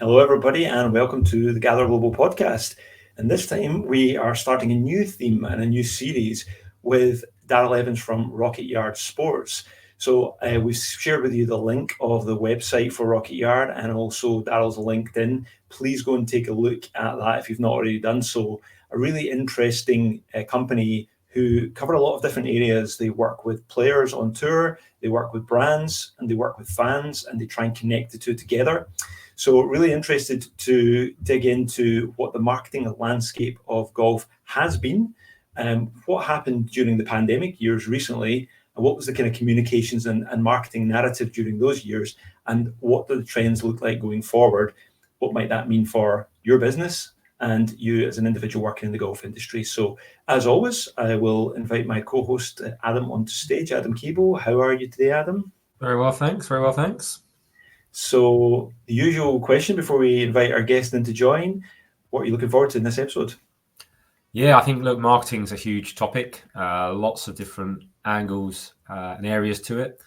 Hello, everybody, and welcome to the Gather Global podcast. And this time we are starting a new theme and a new series with Darryl Evans from Rocket Yard Sports. So we've shared with you the link of the website for Rocket Yard and also Darryl's LinkedIn. Please go and take a look at that if you've not already done so. A really interesting company who cover a lot of different areas. They work with players on tour, they work with brands, and they work with fans, and they try and connect the two together. So really interested to dig into what the marketing landscape of golf has been, what happened during the pandemic years recently, and what was the kind of communications and marketing narrative during those years, and what do the trends look like going forward? What might that mean for your business and you as an individual working in the golf industry? So as always, I will invite my co-host Adam onto stage. Adam Keeble, how are you today, Adam? Very well, thanks. Very well, thanks. So the usual question before we invite our guest in to join, what are you looking forward to in this episode? Yeah, I think, look, marketing's a huge topic, lots of different angles and areas to it.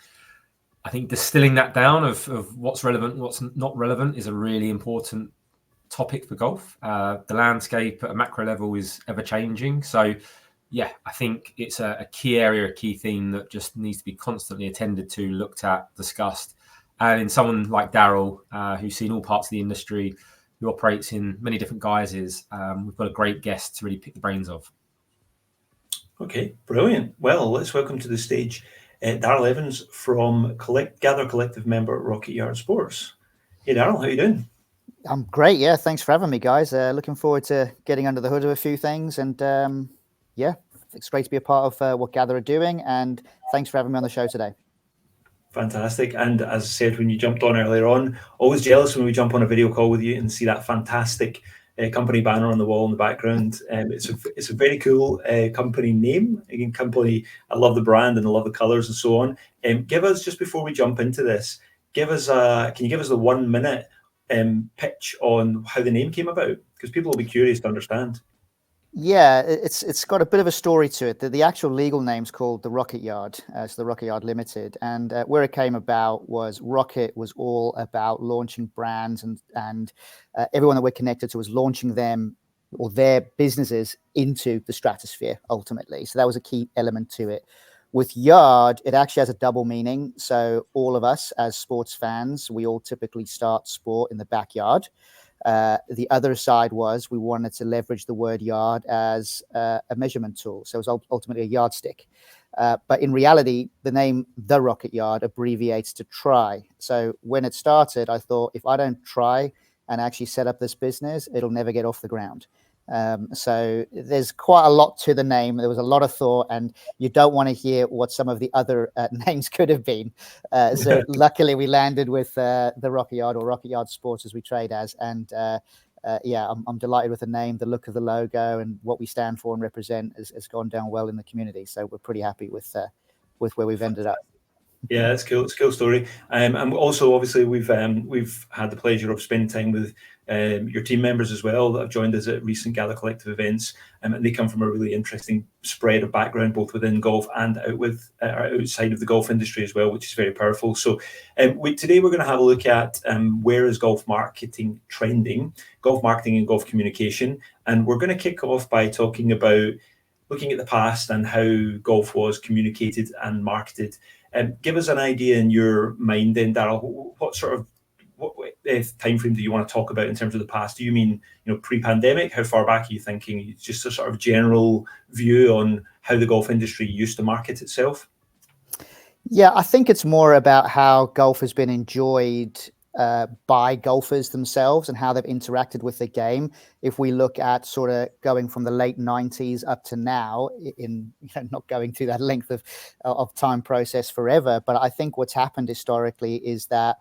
I think distilling that down of what's relevant, what's not relevant is a really important topic for golf. The landscape at a macro level is ever changing. So, yeah, I think it's a key area, a key theme that just needs to be constantly attended to, looked at, discussed. And in someone like Darryl, who's seen all parts of the industry, who operates in many different guises, we've got a great guest to really pick the brains of. Okay, brilliant. Well, let's welcome to the stage Darryl Evans from Gather Collective member at Rocket Yard Sports. Hey, Darryl, how you doing? I'm great. Yeah, thanks for having me, guys. Looking forward to getting under the hood of a few things. And yeah, it's great to be a part of what Gather are doing. And thanks for having me on the show today. Fantastic. And as I said, when you jumped on earlier on, always jealous when we jump on a video call with you and see that fantastic company banner on the wall in the background. It's a very cool company name. Again, company, I love the brand and I love the colors and so on. Give us, just before we jump into this, can you give us the 1 minute pitch on how the name came about? Because people will be curious to understand. Yeah, it's got a bit of a story to it. The actual legal name's called the Rocket Yard, so the Rocket Yard Limited. And where it came about was Rocket was all about launching brands, and everyone that we're connected to was launching them or their businesses into the stratosphere ultimately. So that was a key element to it. With Yard, it actually has a double meaning. So all of us as sports fans, we all typically start sport in the backyard. The other side was we wanted to leverage the word yard as a measurement tool. So it was ultimately a yardstick. But in reality, the name The Rocket Yard abbreviates to try. So when it started, I thought if I don't try and actually set up this business, it'll never get off the ground. So there's quite a lot to the name. There was a lot of thought, and you don't want to hear what some of the other names could have been. So luckily we landed with the Rocket Yard, or Rocket Yard Sports as we trade as. And yeah, I'm delighted with the name. The look of the logo and what we stand for and represent has gone down well in the community. So we're pretty happy with where we've ended up. Yeah, it's cool. It's a cool story. And also, obviously, we've had the pleasure of spending time with your team members as well that have joined us at recent Gather Collective events, and they come from a really interesting spread of background, both within golf and outside of the golf industry as well, which is very powerful. So today we're going to have a look at where is golf marketing trending, golf marketing and golf communication, and we're going to kick off by talking about looking at the past and how golf was communicated and marketed. Give us an idea in your mind then, Darryl, what time frame do you want to talk about in terms of the past? Do you mean, pre-pandemic? How far back are you thinking? Just a sort of general view on how the golf industry used to market itself? Yeah, I think it's more about how golf has been enjoyed by golfers themselves and how they've interacted with the game. If we look at sort of going from the late 90s up to now, in not going through that length of time process forever, but I think what's happened historically is that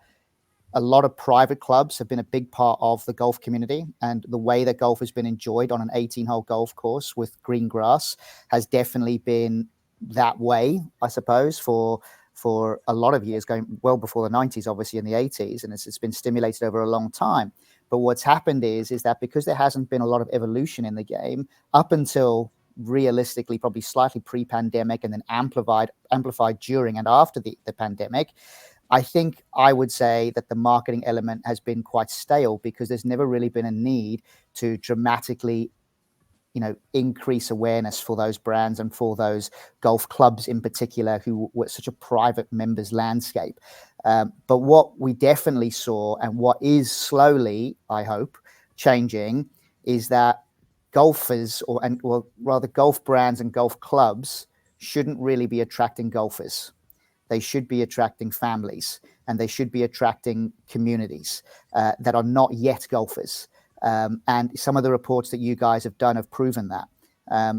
a lot of private clubs have been a big part of the golf community, and the way that golf has been enjoyed on an 18-hole golf course with green grass has definitely been that way, I suppose, for a lot of years, going well before the 90s, obviously in the 80s, and it's been stimulated over a long time. But what's happened is that because there hasn't been a lot of evolution in the game up until realistically probably slightly pre-pandemic and then amplified during and after the pandemic, I think I would say that the marketing element has been quite stale because there's never really been a need to dramatically, increase awareness for those brands and for those golf clubs in particular, who were such a private members landscape. But what we definitely saw, and what is slowly, I hope, changing, is that golfers, or rather golf brands and golf clubs, shouldn't really be attracting golfers. They should be attracting families, and they should be attracting communities that are not yet golfers. And some of the reports that you guys have done have proven that.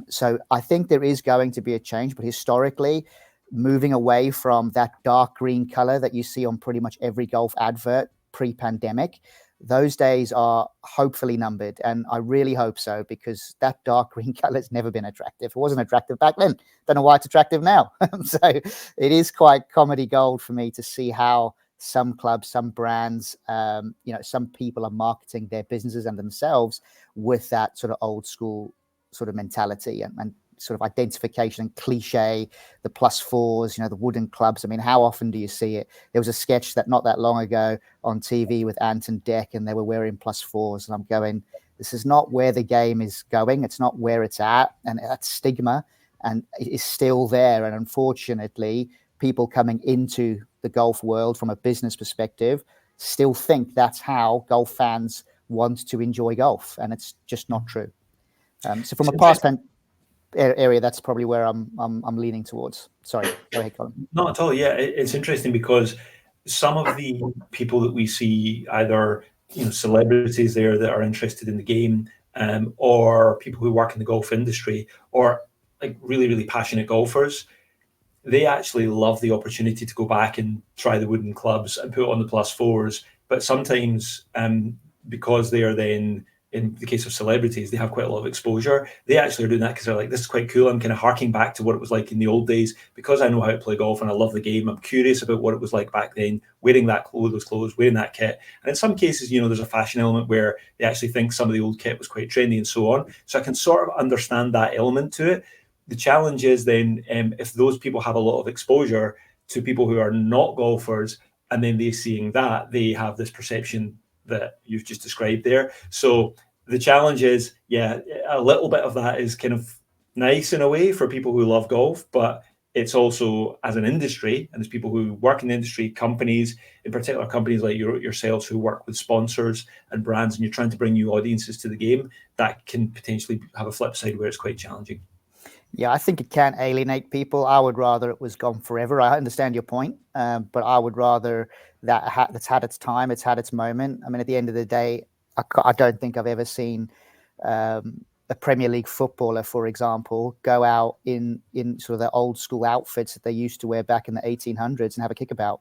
So I think there is going to be a change, but historically, moving away from that dark green color that you see on pretty much every golf advert pre-pandemic, those days are hopefully numbered, and I really hope so, because that dark green color has never been attractive. It wasn't attractive back then. Don't know why it's attractive now. So it is quite comedy gold for me to see how some clubs, some brands, some people are marketing their businesses and themselves with that sort of old school sort of mentality and sort of identification and cliche, the +4s, the wooden clubs. I mean, how often do you see it? There was a sketch that not that long ago on TV with Ant and Dec, and they were wearing +4s. And I'm going, this is not where the game is going. It's not where it's at. And that stigma and is still there. And unfortunately, people coming into the golf world from a business perspective still think that's how golf fans want to enjoy golf. And it's just not true. So from a past area, that's probably where I'm leaning towards. Sorry, go ahead, Colin. Not at all. Yeah, it's interesting because some of the people that we see, either celebrities there that are interested in the game, or people who work in the golf industry, or like really, really passionate golfers, they actually love the opportunity to go back and try the wooden clubs and put on the +4s. But sometimes, because they are then, in the case of celebrities, they have quite a lot of exposure. They actually are doing that because they're like, this is quite cool. I'm kind of harking back to what it was like in the old days, because I know how to play golf and I love the game. I'm curious about what it was like back then, wearing those clothes, wearing that kit. And in some cases, there's a fashion element where they actually think some of the old kit was quite trendy and so on. So I can sort of understand that element to it. The challenge is then, if those people have a lot of exposure to people who are not golfers, and then they seeing that, they have this perception that you've just described there. So the challenge is, a little bit of that is kind of nice in a way for people who love golf, but it's also, as an industry, and there's people who work in the industry, companies, in particular companies like yourselves who work with sponsors and brands, and you're trying to bring new audiences to the game, that can potentially have a flip side where it's quite challenging. Yeah, I think it can alienate people. I would rather it was gone forever. I understand your point, but I would rather that's had its time, it's had its moment. I mean, at the end of the day, I don't think I've ever seen a Premier League footballer, for example, go out in sort of their old school outfits that they used to wear back in the 1800s and have a kickabout.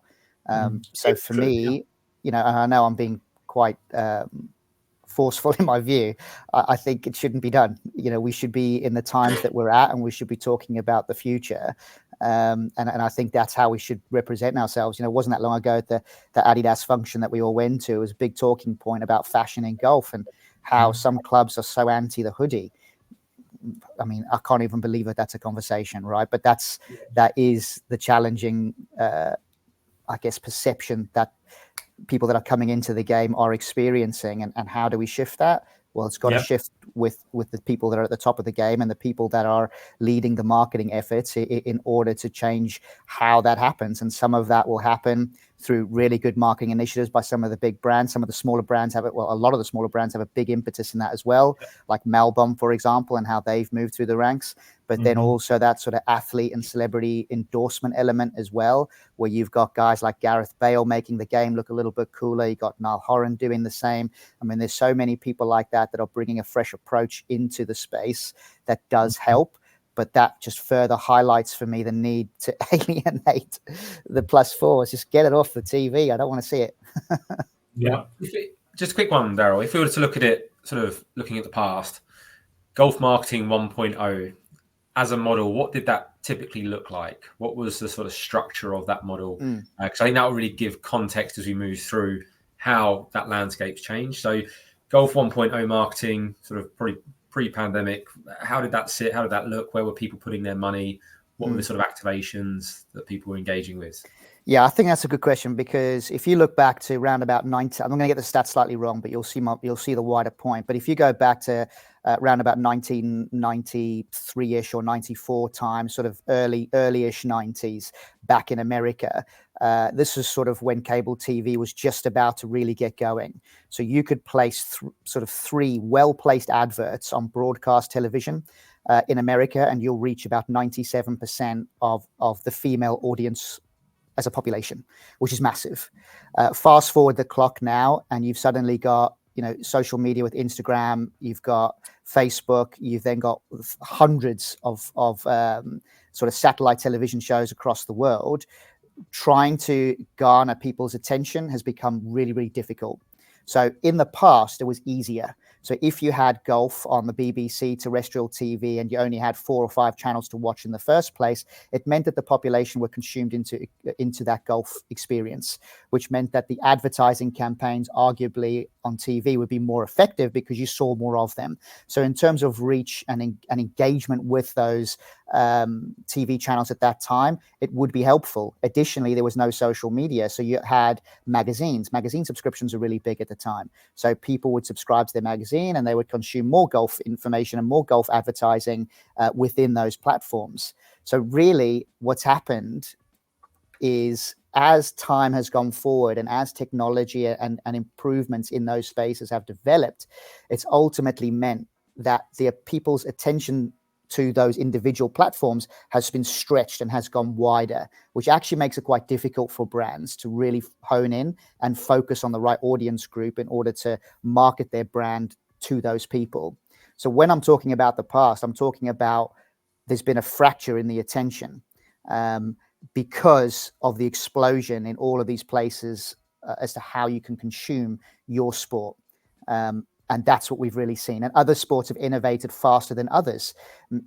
So for me, and I know I'm being quite forceful in my view, I think it shouldn't be done. We should be in the times that we're at, and we should be talking about the future. And I think that's how we should represent ourselves. It wasn't that long ago at the Adidas function that we all went to, it was a big talking point about fashion in golf and how some clubs are so anti the hoodie. I mean, I can't even believe that that's a conversation, right? But that is the challenging, I guess, perception that people that are coming into the game are experiencing, and how do we shift that? Well, it's got to shift with the people that are at the top of the game and the people that are leading the marketing efforts in order to change how that happens. And some of that will happen through really good marketing initiatives by some of the big brands. Some of the smaller brands have it. Well, a lot of the smaller brands have a big impetus in that as well, like Melbourne, for example, and how they've moved through the ranks. But then also that sort of athlete and celebrity endorsement element as well, where you've got guys like Gareth Bale making the game look a little bit cooler. You got Niall Horan doing the same. I mean, there's so many people like that are bringing a fresh approach into the space that does help. But that just further highlights for me the need to alienate the +4s. Just get it off the TV. I don't want to see it. Just a quick one, Daryl. If we were to look at it, sort of looking at the past, golf marketing 1.0 as a model, what did that typically look like? What was the sort of structure of that model? Because I think that will really give context as we move through how that landscape's changed. So golf 1.0 marketing, sort of probably pre-pandemic, how did that sit? How did that look? Where were people putting their money? What were the sort of activations that people were engaging with? Yeah, I think that's a good question, because if you look back to around about 90, I'm going to get the stats slightly wrong, but you'll see the wider point. But if you go back to around about 1993-ish or 94 time, sort of early-ish 90s back in America, this is sort of when cable TV was just about to really get going. So you could place sort of 3 well-placed adverts on broadcast television in America, and you'll reach about 97% of the female audience as a population, which is massive. Fast forward the clock now, and you've suddenly got, social media with Instagram, you've got Facebook, you've then got hundreds of sort of satellite television shows across the world. Trying to garner people's attention has become really, really difficult. So in the past, it was easier. So if you had golf on the BBC terrestrial TV and you only had 4 or 5 channels to watch in the first place, it meant that the population were consumed into that golf experience, which meant that the advertising campaigns arguably on TV would be more effective because you saw more of them. So in terms of reach and engagement with those TV channels at that time, it would be helpful. Additionally, there was no social media. So you had magazines. Magazine subscriptions are really big at the time. So people would subscribe to their magazine and they would consume more golf information and more golf advertising within those platforms. So really what's happened is, as time has gone forward and as technology and improvements in those spaces have developed, it's ultimately meant that the people's attention to those individual platforms has been stretched and has gone wider, which actually makes it quite difficult for brands to really hone in and focus on the right audience group in order to market their brand to those people. So when I'm talking about the past, I'm talking about there's been a fracture in the attention because of the explosion in all of these places as to how you can consume your sport. And that's what we've really seen. And other sports have innovated faster than others,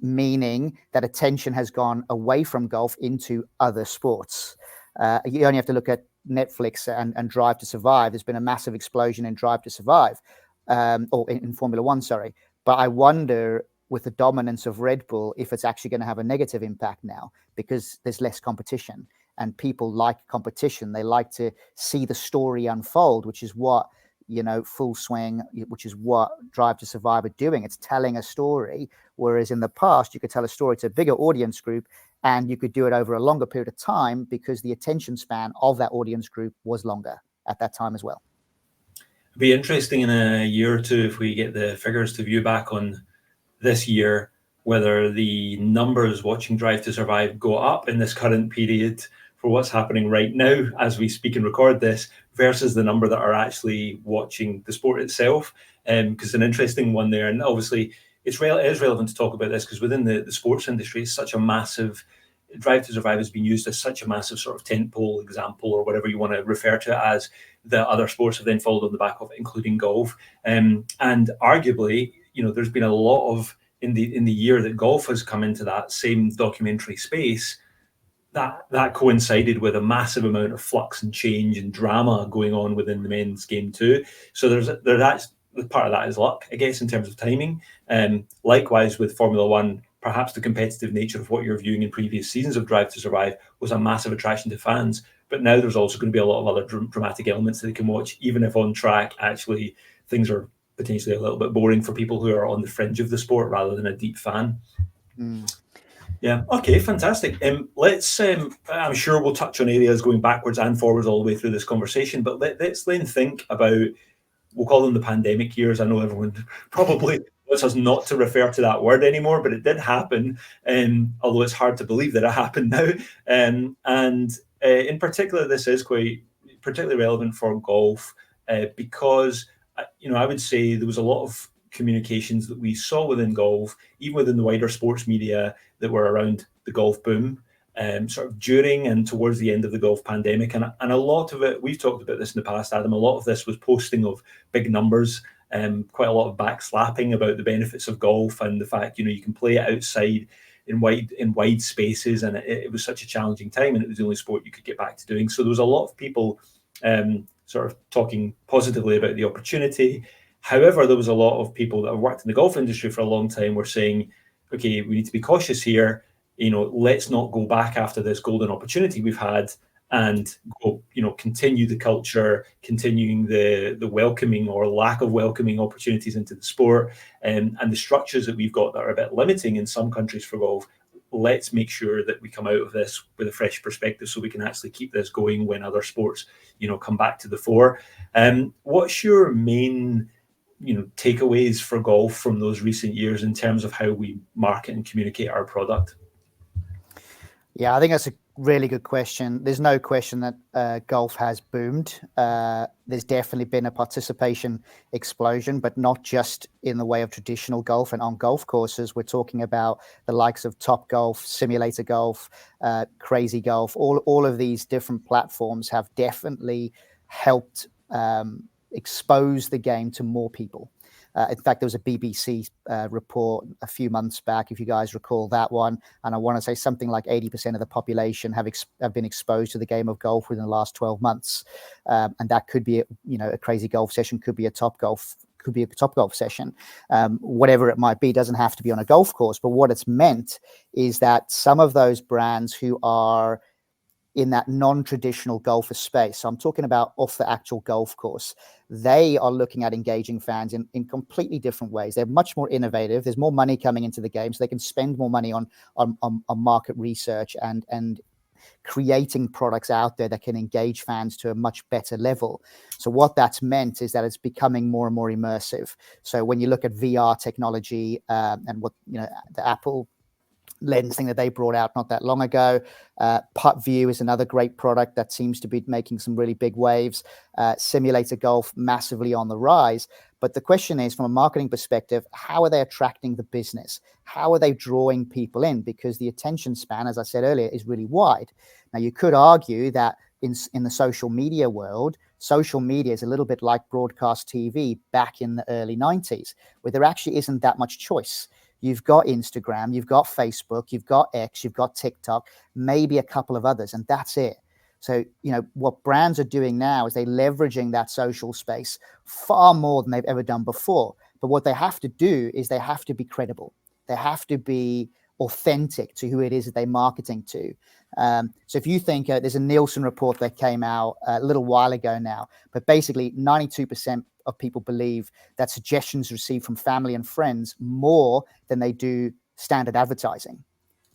meaning that attention has gone away from golf into other sports. You only have to look at Netflix and Drive to Survive. There's been a massive explosion in Drive to Survive, or in Formula One, sorry. But I wonder, with the dominance of Red Bull, if it's actually going to have a negative impact now, because there's less competition and people like competition. They like to see the story unfold, which is what, Full Swing, which is what Drive to Survive are doing. It's telling a story, whereas in the past, you could tell a story to a bigger audience group and you could do it over a longer period of time because the attention span of that audience group was longer at that time as well. It'd be interesting in a year or two if we get the figures to view back on this year, whether the numbers watching Drive to Survive go up in this current period for what's happening right now as we speak and record this versus the number that are actually watching the sport itself. Because an interesting one there, and obviously it is relevant to talk about this because within the sports industry, it's such a massive, Drive to Survive has been used as such a massive sort of tentpole example, or whatever you want to refer to it as. The other sports have then followed on the back of it, including golf. And arguably, there's been a lot of, in the year that golf has come into that same documentary space, that coincided with a massive amount of flux and change and drama going on within the men's game too. So there's part of that is luck, I guess, in terms of timing. Likewise with Formula One, perhaps the competitive nature of what you're viewing in previous seasons of Drive to Survive was a massive attraction to fans. But now there's also going to be a lot of other dramatic elements that they can watch, even if on track, actually, things are potentially a little bit boring for people who are on the fringe of the sport rather than a deep fan. Yeah. Okay. Fantastic. Let's. I'm sure we'll touch on areas going backwards and forwards all the way through this conversation. But let's then think about. We'll call them the pandemic years. I know everyone probably wants us not to refer to that word anymore, but it did happen. Although it's hard to believe that it happened now. And in particular, this is quite particularly relevant for golf because I would say there was a lot of communications that we saw within golf, even within the wider sports media, that were around the golf boom, sort of during and towards the end of the golf pandemic. And a lot of it, we've talked about this in the past, Adam, a lot of this was posting of big numbers, quite a lot of backslapping about the benefits of golf and the fact, you can play it outside in wide spaces. And it was such a challenging time and it was the only sport you could get back to doing. So there was a lot of people sort of talking positively about the opportunity. However, there was a lot of people that have worked in the golf industry for a long time were saying, okay, we need to be cautious here. Let's not go back after this golden opportunity we've had and go, continue the culture, continuing the welcoming or lack of welcoming opportunities into the sport, and the structures that we've got that are a bit limiting in some countries for golf. Let's make sure that we come out of this with a fresh perspective so we can actually keep this going when other sports, come back to the fore. What's your main, takeaways for golf from those recent years in terms of how we market and communicate our product? Yeah, I think that's a really good question. There's no question that golf has boomed. There's definitely been a participation explosion, but not just in the way of traditional golf and on golf courses. We're talking about the likes of Top Golf, Simulator Golf, Crazy Golf. All of these different platforms have definitely helped expose the game to more people. In fact, there was a BBC report a few months back, if you guys recall that one, and I want to say something like 80% of the population have been exposed to the game of golf within the last 12 months, and that could be a Crazy Golf session, could be a Top Golf session, whatever it might be. It doesn't have to be on a golf course, but what it's meant is that some of those brands who are in that non-traditional golfer space, so I'm talking about off the actual golf course, they are looking at engaging fans in completely different ways. They're much more innovative. There's more money coming into the game, so they can spend more money on market research and creating products out there that can engage fans to a much better level. So what that's meant is that it's becoming more and more immersive. So when you look at VR technology and what the Apple lens thing that they brought out not that long ago. Putt View is another great product that seems to be making some really big waves. Simulator Golf, massively on the rise. But the question is, from a marketing perspective, how are they attracting the business? How are they drawing people in? Because the attention span, as I said earlier, is really wide. Now, you could argue that in the social media world, social media is a little bit like broadcast TV back in the early 90s, where there actually isn't that much choice. You've got Instagram, you've got Facebook, you've got X, you've got TikTok, maybe a couple of others, and that's it. So, what brands are doing now is they're leveraging that social space far more than they've ever done before. But what they have to do is they have to be credible. They have to be authentic to who it is that they're marketing to. So if you think there's a Nielsen report that came out a little while ago now, but basically 92% of people believe that suggestions received from family and friends more than they do standard advertising.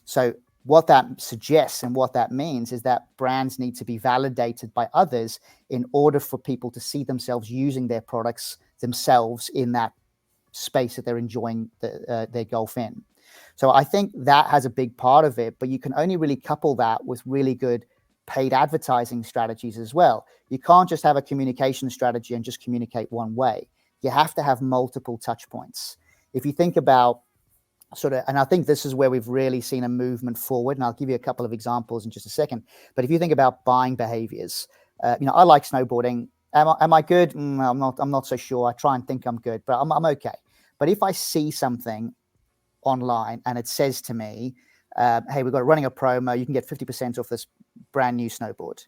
So what that suggests and what that means is that brands need to be validated by others in order for people to see themselves using their products themselves in that space that they're enjoying their golf in. So I think that has a big part of it, but you can only really couple that with really good paid advertising strategies as well. You can't just have a communication strategy and just communicate one way. You have to have multiple touch points. If you think about and I think this is where we've really seen a movement forward, and I'll give you a couple of examples in just a second. But if you think about buying behaviors, I like snowboarding. Am I good? I'm not so sure. I try and think I'm good, but I'm okay. But if I see something online and it says to me, hey, we've got running a promo, you can get 50% off this brand new snowboard.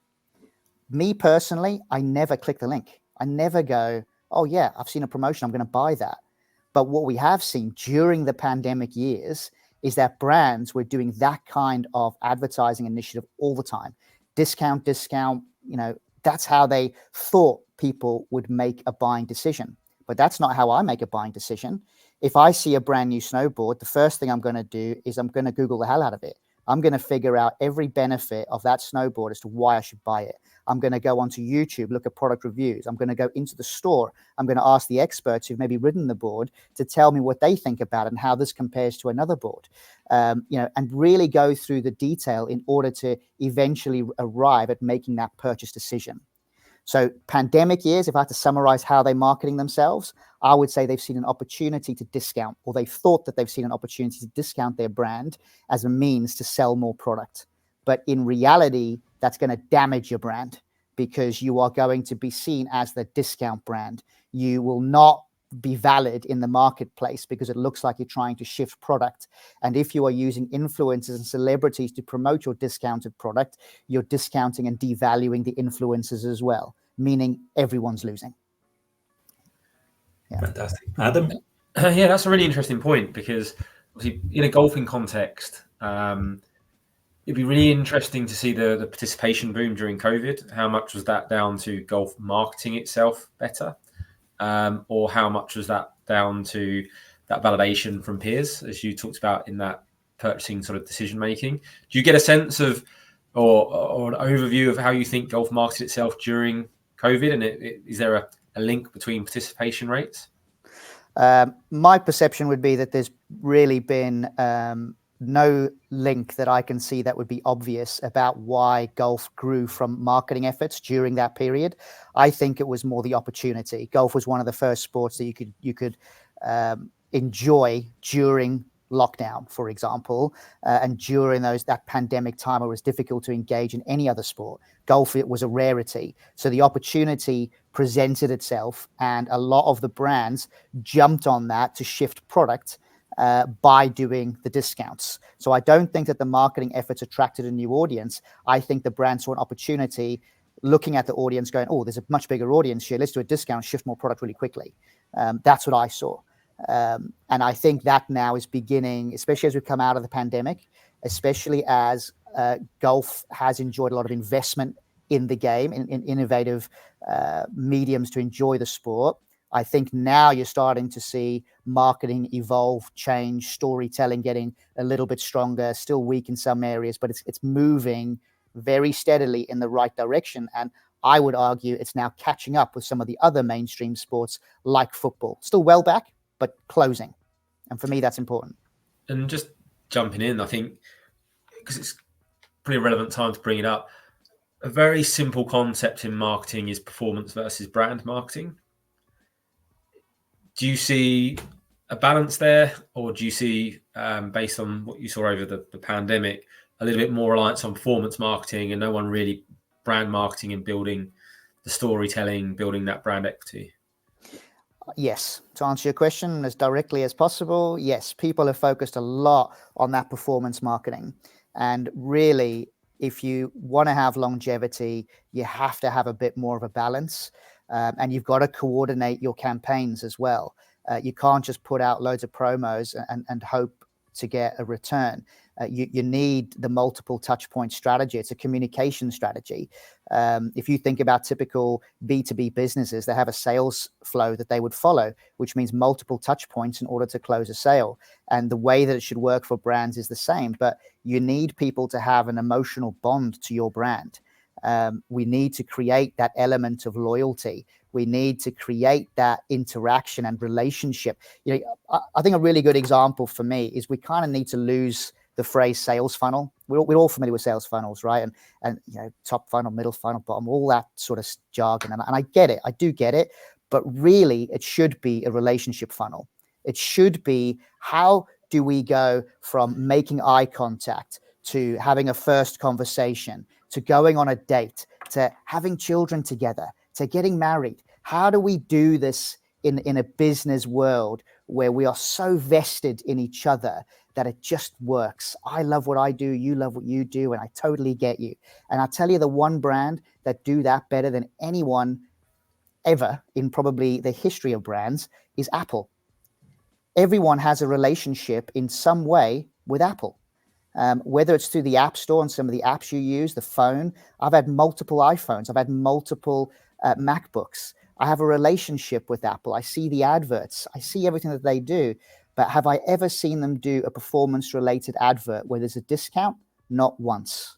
Me personally, I never click the link. I never go, oh yeah, I've seen a promotion, I'm going to buy that. But what we have seen during the pandemic years is that brands were doing that kind of advertising initiative all the time. Discount, that's how they thought people would make a buying decision. But that's not how I make a buying decision. If I see a brand new snowboard, the first thing I'm going to do is I'm going to Google the hell out of it. I'm going to figure out every benefit of that snowboard as to why I should buy it. I'm going to go onto YouTube, look at product reviews. I'm going to go into the store. I'm going to ask the experts who've maybe ridden the board to tell me what they think about it and how this compares to another board, and really go through the detail in order to eventually arrive at making that purchase decision. So pandemic years, if I had to summarize how they're marketing themselves, I would say they've seen an opportunity to discount, or they thought that they've seen an opportunity to discount their brand as a means to sell more product. But in reality, that's going to damage your brand because you are going to be seen as the discount brand. You will not be valid in the marketplace because it looks like you're trying to shift product. And if you are using influencers and celebrities to promote your discounted product, you're discounting and devaluing the influencers as well, meaning everyone's losing. Yeah. Fantastic. Adam? Yeah, that's a really interesting point because obviously in a golfing context, It'd be really interesting to see the participation boom during COVID. How much was that down to golf marketing itself better? Or how much was that down to that validation from peers, as you talked about in that purchasing sort of decision making? Do you get a sense of or an overview of how you think golf marketed itself during COVID? And is there a link between participation rates? My perception would be that there's really been no link that I can see that would be obvious about why golf grew from marketing efforts during that period. I think it was more the opportunity. Golf was one of the first sports that you could enjoy during lockdown, for example, and during that pandemic time, it was difficult to engage in any other sport. Golf, it was a rarity, so the opportunity presented itself, and a lot of the brands jumped on that to shift product by doing the discounts. So I don't think that the marketing efforts attracted a new audience. I think the brand saw an opportunity, looking at the audience, going, "Oh, there's a much bigger audience here. Let's do a discount, shift more product really quickly." That's what I saw. And I think that now is beginning, especially as we come out of the pandemic, especially as golf has enjoyed a lot of investment in the game, in innovative mediums to enjoy the sport. I think now you're starting to see marketing evolve, change, storytelling getting a little bit stronger, still weak in some areas, but it's moving very steadily in the right direction. And I would argue it's now catching up with some of the other mainstream sports like football. Still well back, but closing. And for me, that's important. And just jumping in, I think, because it's pretty relevant time to bring it up, a very simple concept in marketing is performance versus brand marketing. Do you see a balance there, or do you see, based on what you saw over the pandemic, a little bit more reliance on performance marketing and no one really brand marketing and building the storytelling, building that brand equity? Yes. To answer your question as directly as possible, yes, people have focused a lot on that performance marketing. And really, if you want to have longevity, you have to have a bit more of a balance. And you've got to coordinate your campaigns as well. You can't just put out loads of promos and hope to get a return. You need the multiple touch point strategy. It's a communication strategy. If you think about typical B2B businesses, they have a sales flow that they would follow, which means multiple touch points in order to close a sale. And the way that it should work for brands is the same, but you need people to have an emotional bond to your brand. We need to create that element of loyalty. We need to create that interaction and relationship. I think a really good example for me is we kind of need to lose the phrase sales funnel. We're all familiar with sales funnels, right? And top funnel, middle funnel, bottom, all that sort of jargon. And I get it. I do get it. But really, it should be a relationship funnel. It should be, how do we go from making eye contact to having a first conversation, to going on a date, to having children together, to getting married? How do we do this in a business world where we are so vested in each other that it just works? I love what I do, you love what you do, and I totally get you. And I'll tell you, the one brand that do that better than anyone ever in probably the history of brands is Apple. Everyone has a relationship in some way with Apple. Whether it's through the App Store and some of the apps you use, the phone. I've had multiple iPhones. I've had multiple MacBooks. I have a relationship with Apple. I see the adverts. I see everything that they do. But have I ever seen them do a performance-related advert where there's a discount? Not once.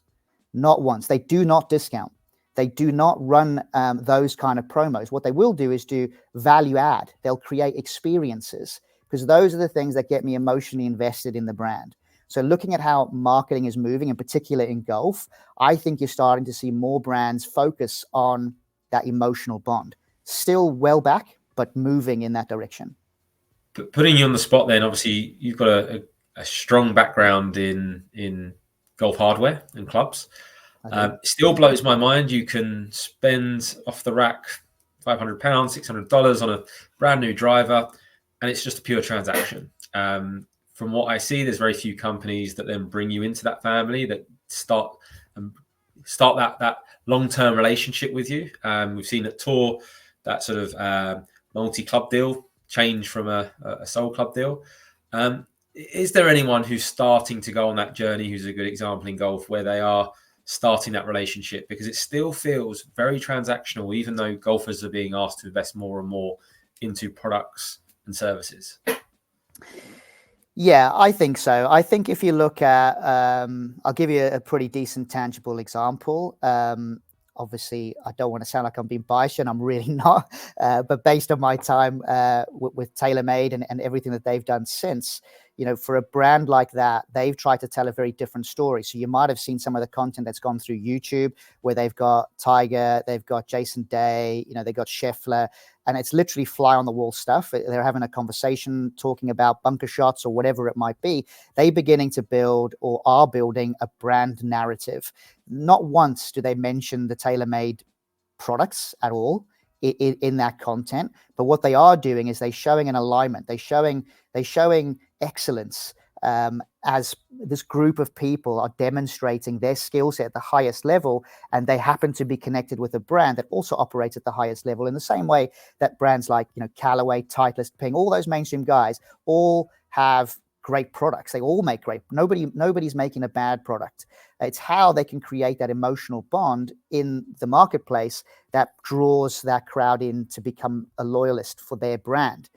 Not once. They do not discount. They do not run those kind of promos. What they will do is do value add. They'll create experiences, because those are the things that get me emotionally invested in the brand. So looking at how marketing is moving, in particular in golf, I think you're starting to see more brands focus on that emotional bond. Still well back, but moving in that direction. Putting you on the spot then, obviously you've got a strong background in golf hardware and clubs. It still blows my mind you can spend off the rack £500, $600 on a brand new driver, and it's just a pure transaction. From what I see, there's very few companies that then bring you into that family, that start that long-term relationship with you. We've seen at Tour that sort of multi-club deal change from a sole club deal. is there anyone who's starting to go on that journey who's a good example in golf where they are starting that relationship? Because it still feels very transactional, even though golfers are being asked to invest more and more into products and services. Yeah, I think so. I think if you look at, I'll give you a pretty decent tangible example. Obviously, I don't want to sound like I'm being biased, and I'm really not. But based on my time with TaylorMade and everything that they've done since, for a brand like that, they've tried to tell a very different story. So you might have seen some of the content that's gone through YouTube, where they've got Tiger, they've got Jason Day, they've got Scheffler, and it's literally fly on the wall stuff. They're having a conversation talking about bunker shots or whatever it might be. They're beginning to build, or are building, a brand narrative. Not once do they mention the TaylorMade products at all in that content, but what they are doing is they're showing an alignment. They're showing excellence, as this group of people are demonstrating their skill set at the highest level, and they happen to be connected with a brand that also operates at the highest level, in the same way that brands like Callaway, Titleist, Ping, all those mainstream guys all have great products. They all make great. Nobody's making a bad product. It's how they can create that emotional bond in the marketplace that draws that crowd in to become a loyalist for their brand.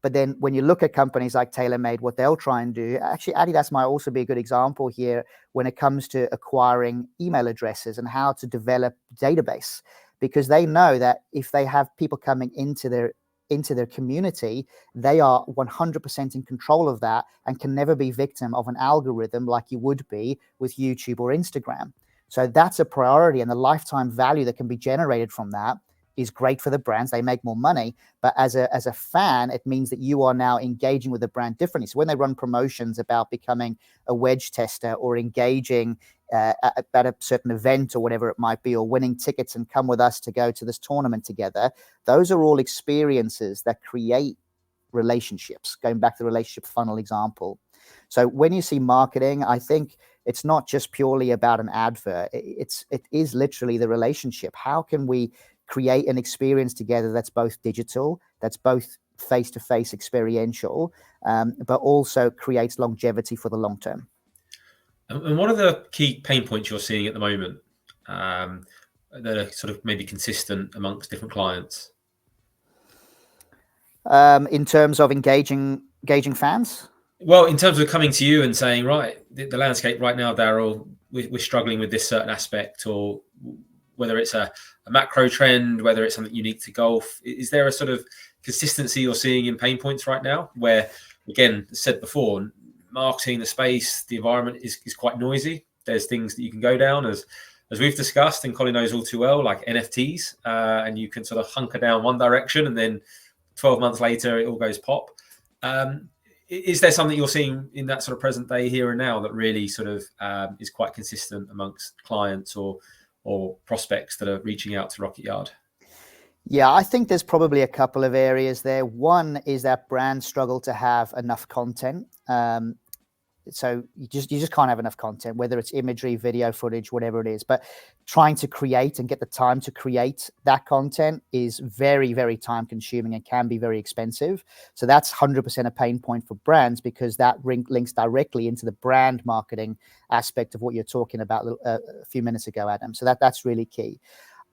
But then when you look at companies like TaylorMade, what they'll try and do, actually Adidas might also be a good example here when it comes to acquiring email addresses and how to develop database, because they know that if they have people coming into their community, they are 100% in control of that and can never be victim of an algorithm like you would be with YouTube or Instagram. So that's a priority, and the lifetime value that can be generated from that is great for the brands. They make more money, but as a fan, it means that you are now engaging with the brand differently. So when they run promotions about becoming a wedge tester, or engaging at a certain event or whatever it might be, or winning tickets and come with us to go to this tournament together, those are all experiences that create relationships, going back to the relationship funnel example. So when you see marketing, I think it's not just purely about an advert. It is literally the relationship. How can we create an experience together that's both digital, that's both face-to-face experiential, but also creates longevity for the long term? And what are the key pain points you're seeing at the moment that are sort of maybe consistent amongst different clients? In terms of engaging fans? Well, in terms of coming to you and saying, right, the landscape right now, Daryl, we're struggling with this certain aspect, or whether it's a macro trend, whether it's something unique to golf, is there a sort of consistency you're seeing in pain points right now where, again, as said before, marketing, the space, the environment is quite noisy. There's things that you can go down, as we've discussed, and Colin knows all too well, like NFTs, and you can sort of hunker down one direction and then 12 months later it all goes pop. Is there something you're seeing in that sort of present day here and now that really sort of is quite consistent amongst clients or prospects that are reaching out to Rocket Yard? Yeah, I think there's probably a couple of areas there. One is that brands struggle to have enough content. So you just can't have enough content, whether it's imagery, video footage, whatever it is. But trying to create and get the time to create that content is very, very time consuming and can be very expensive. So that's 100% a pain point for brands, because that links directly into the brand marketing aspect of what you're talking about a few minutes ago, Adam. So that's really key.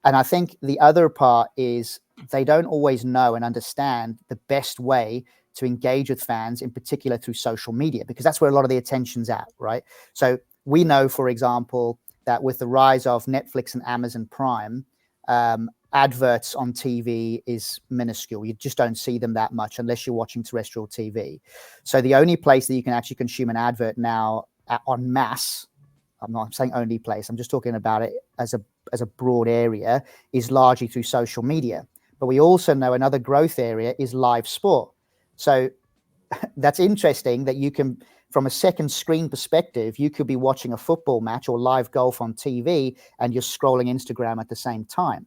And I think the other part is they don't always know and understand the best way to engage with fans, in particular through social media, because that's where a lot of the attention's at, right? So we know, for example, that with the rise of Netflix and Amazon Prime, adverts on TV is minuscule. You just don't see them that much unless you're watching terrestrial TV. So the only place that you can actually consume an advert now en masse, I'm not saying only place, I'm just talking about it as a broad area, is largely through social media. But we also know another growth area is live sport. So that's interesting that you can, from a second screen perspective, you could be watching a football match or live golf on TV and you're scrolling Instagram at the same time.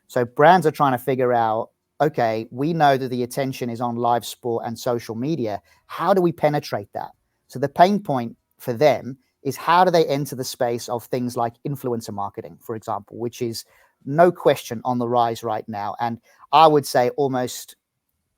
So brands are trying to figure out, okay, we know that the attention is on live sport and social media. How do we penetrate that? So the pain point for them is, how do they enter the space of things like influencer marketing, for example, which is no question on the rise right now. And I would say almost,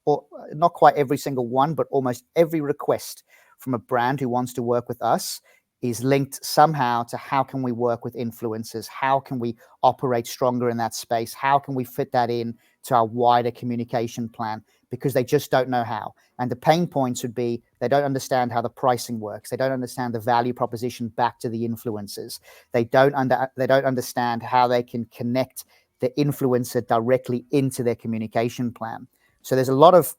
or not quite every single one, but almost every request from a brand who wants to work with us is linked somehow to how can we work with influencers? How can we operate stronger in that space? How can we fit that in to our wider communication plan? Because they just don't know how. And the pain points would be they don't understand how the pricing works. They don't understand the value proposition back to the influencers. They don't understand how they can connect the influencer directly into their communication plan. So there's a lot of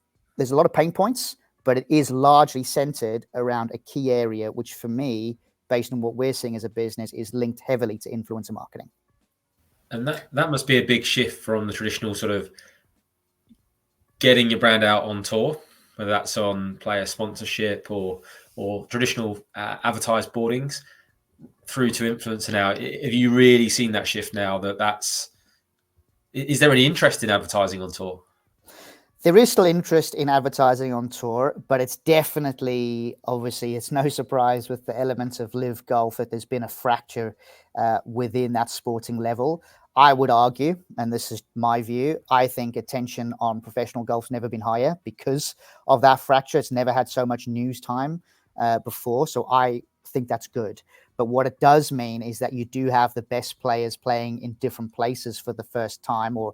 pain points, but it is largely centered around a key area, which for me, based on what we're seeing as a business, is linked heavily to influencer marketing. And that must be a big shift from the traditional sort of getting your brand out on tour, whether that's on player sponsorship or traditional advertised boardings, through to influencer now. Have you really seen that shift now? Is there any interest in advertising on tour? There is still interest in advertising on tour, but it's definitely, obviously, it's no surprise with the elements of live golf that there's been a fracture within that sporting level. I would argue, and this is my view, I think attention on professional golf's never been higher because of that fracture. It's never had so much news time before. So I think that's good. But what it does mean is that you do have the best players playing in different places for the first time, or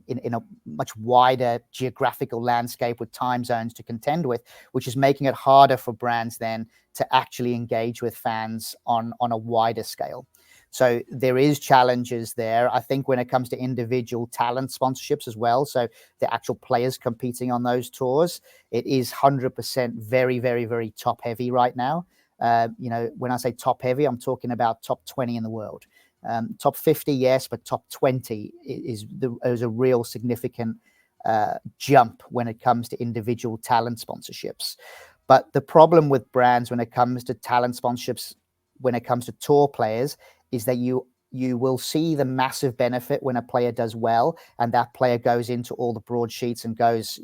in a much wider geographical landscape with time zones to contend with, which is making it harder for brands then to actually engage with fans on a wider scale. So there is challenges there. I think when it comes to individual talent sponsorships as well, so the actual players competing on those tours, it is 100% very, very, very top heavy right now. When I say top heavy, I'm talking about top 20 in the world. Top 50, yes, but top 20 is a real significant jump when it comes to individual talent sponsorships. But the problem with brands when it comes to talent sponsorships, when it comes to tour players, is that you will see the massive benefit when a player does well and that player goes into all the broadsheets and goes,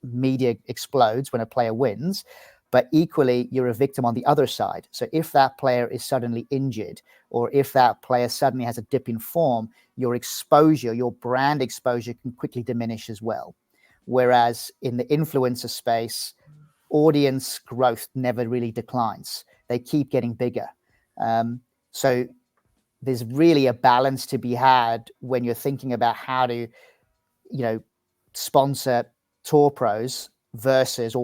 media explodes when a player wins. But equally, you're a victim on the other side. So if that player is suddenly injured, or if that player suddenly has a dip in form, your exposure, your brand exposure can quickly diminish as well. Whereas in the influencer space, audience growth never really declines. They keep getting bigger. So there's really a balance to be had when you're thinking about how to, sponsor tour pros versus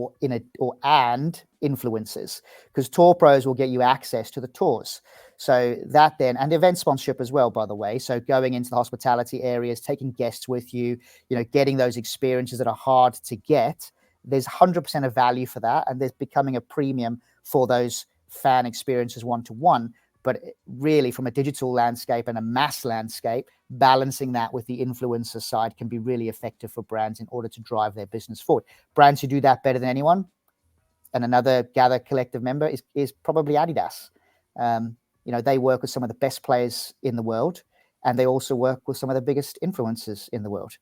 and influencers, because tour pros will get you access to the tours. So that then, and event sponsorship as well, by the way. So going into the hospitality areas, taking guests with you, getting those experiences that are hard to get. There's 100% of value for that. And there's becoming a premium for those fan experiences one-to-one. But really, from a digital landscape and a mass landscape, balancing that with the influencer side can be really effective for brands in order to drive their business forward. Brands who do that better than anyone, and another Gather Collective member is probably Adidas. They work with some of the best players in the world, and they also work with some of the biggest influencers in the world.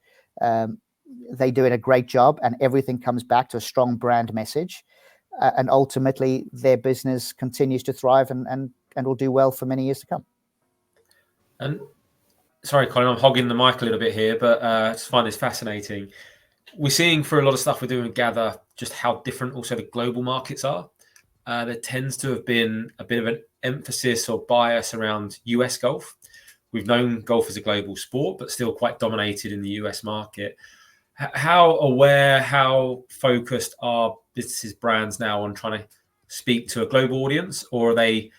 They do a great job, and everything comes back to a strong brand message. And ultimately, their business continues to thrive and will do well for many years to come. And sorry, Colin, I'm hogging the mic a little bit here, but I just find this fascinating. We're seeing for a lot of stuff we're doing with Gather just how different also the global markets are. There tends to have been a bit of an emphasis or bias around US golf. We've known golf as a global sport, but still quite dominated in the US market. How aware, how focused are businesses, brands now on trying to speak to a global audience, or are they